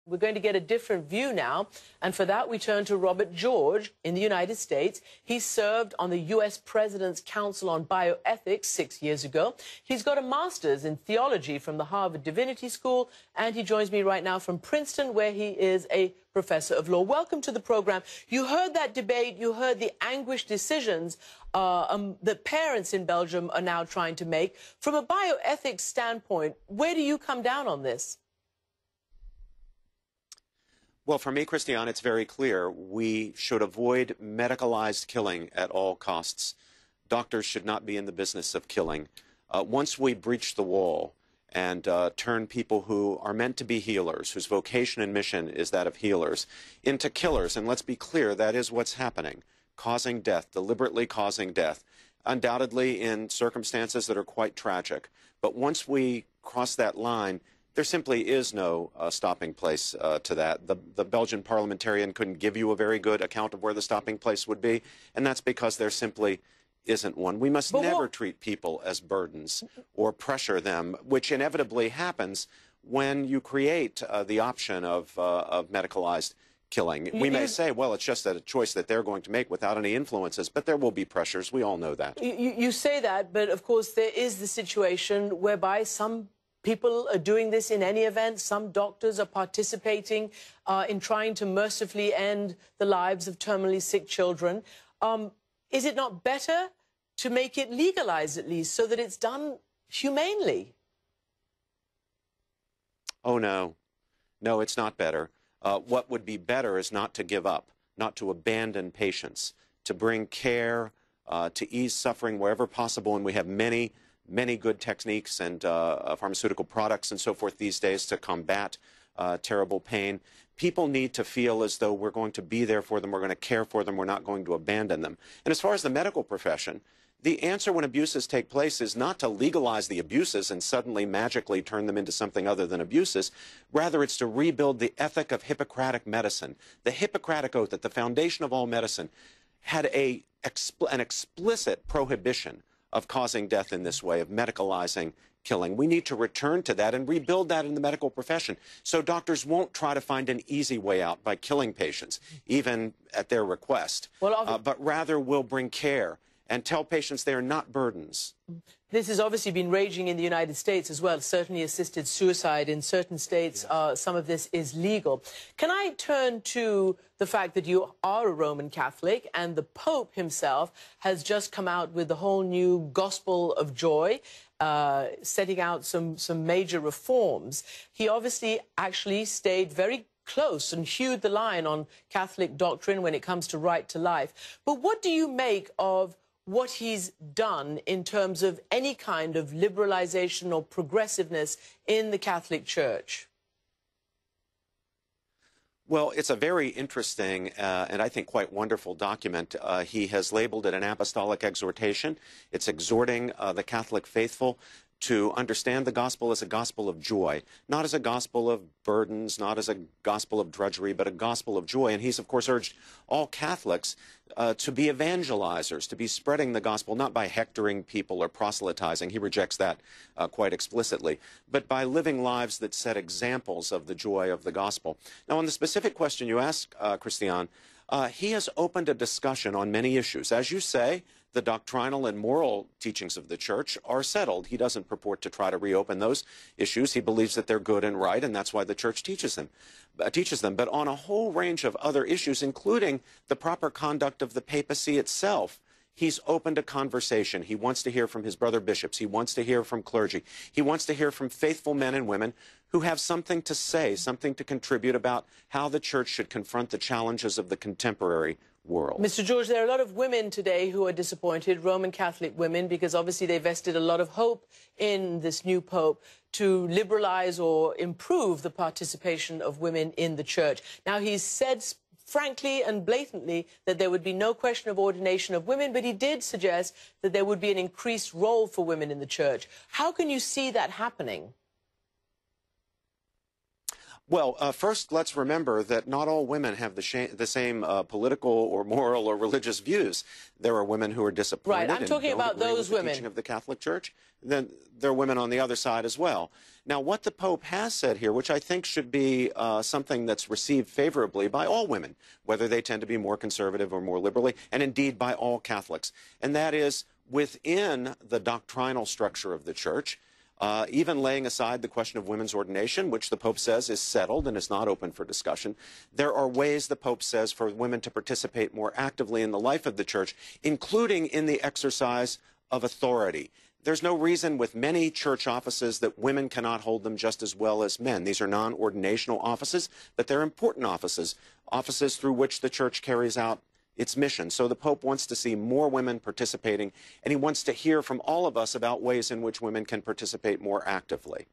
We're going to get a different view now, and for that we turn to Robert George in the United States. He served on the U.S. President's Council on Bioethics 6 years ago. He's got a master's in theology from the Harvard Divinity School, and he joins me right now from Princeton, where he is a professor of law. Welcome to the program. You heard that debate, you heard the anguished decisions that parents in Belgium are now trying to make. From a bioethics standpoint, where do you come down on this? Well, for me, Christiane, it's very clear. We should avoid medicalized killing at all costs. Doctors should not be in the business of killing. Once we breach the wall and turn people who are meant to be healers, whose vocation and mission is that of healers, into killers, and let's be clear, that is what's happening, causing death, deliberately causing death, undoubtedly in circumstances that are quite tragic. But once we cross that line, there simply is no stopping place to that. The Belgian parliamentarian couldn't give you a very good account of where the stopping place would be, and that's because there simply isn't one. We must never treat people as burdens or pressure them, which inevitably happens when you create the option of medicalized killing. We may say, well, it's just a choice that they're going to make without any influences, but there will be pressures. We all know that. You say that, but of course there is the situation whereby some people are doing this in any event. Some doctors are participating in trying to mercifully end the lives of terminally sick children. Is it not better to make it legalized, at least, so that it's done humanely? Oh, no. No, it's not better. What would be better is not to give up, not to abandon patients, to bring care, to ease suffering wherever possible. And we have many good techniques and pharmaceutical products and so forth these days to combat terrible pain. People need to feel as though we're going to be there for them, we're going to care for them, we're not going to abandon them. And as far as the medical profession, the answer when abuses take place is not to legalize the abuses and suddenly magically turn them into something other than abuses. Rather, it's to rebuild the ethic of Hippocratic medicine. The Hippocratic Oath, at the foundation of all medicine, had an explicit prohibition of causing death in this way, of medicalizing killing. We need to return to that and rebuild that in the medical profession so doctors won't try to find an easy way out by killing patients, even at their request, but rather will bring care and tell patients they are not burdens. This has obviously been raging in the United States as well, certainly assisted suicide in certain states. Yes. Some of this is legal. Can I turn to the fact that you are a Roman Catholic and the Pope himself has just come out with the whole new gospel of joy, setting out some major reforms. He obviously actually stayed very close and hewed the line on Catholic doctrine when it comes to right to life. But what do you make of what he's done in terms of any kind of liberalization or progressiveness in the Catholic Church? Well, it's a very interesting and I think quite wonderful document. He has labeled it an apostolic exhortation. It's exhorting the Catholic faithful to understand the gospel as a gospel of joy, not as a gospel of burdens, not as a gospel of drudgery, but a gospel of joy. And he's, of course, urged all Catholics to be evangelizers, to be spreading the gospel, not by hectoring people or proselytizing. He rejects that quite explicitly, but by living lives that set examples of the joy of the gospel. Now, on the specific question you asked, Christiane, he has opened a discussion on many issues. As you say, the doctrinal and moral teachings of the Church are settled. He doesn't purport to try to reopen those issues. He believes that they're good and right, and that's why the Church teaches them. But on a whole range of other issues, including the proper conduct of the papacy itself, he's opened a conversation. He wants to hear from his brother bishops. He wants to hear from clergy. He wants to hear from faithful men and women who have something to say, something to contribute about how the Church should confront the challenges of the contemporary world. Mr. George, there are a lot of women today who are disappointed, Roman Catholic women, because obviously they vested a lot of hope in this new Pope to liberalize or improve the participation of women in the Church. Now, he's said frankly and blatantly that there would be no question of ordination of women, but he did suggest that there would be an increased role for women in the Church. How can you see that happening? Well, first, let's remember that not all women have the same political or moral or religious views. There are women who are disappointed Right, I'm talking and don't about agree those with the women. teaching of the Catholic Church. Then there are women on the other side as well. Now, what the Pope has said here, which I think should be something that's received favorably by all women, whether they tend to be more conservative or more liberally, and indeed by all Catholics, and that is within the doctrinal structure of the Church, even laying aside the question of women's ordination, which the Pope says is settled and is not open for discussion, there are ways, the Pope says, for women to participate more actively in the life of the Church, including in the exercise of authority. There's no reason with many church offices that women cannot hold them just as well as men. These are non-ordinational offices, but they're important offices, offices through which the Church carries out its mission. So the Pope wants to see more women participating, and he wants to hear from all of us about ways in which women can participate more actively.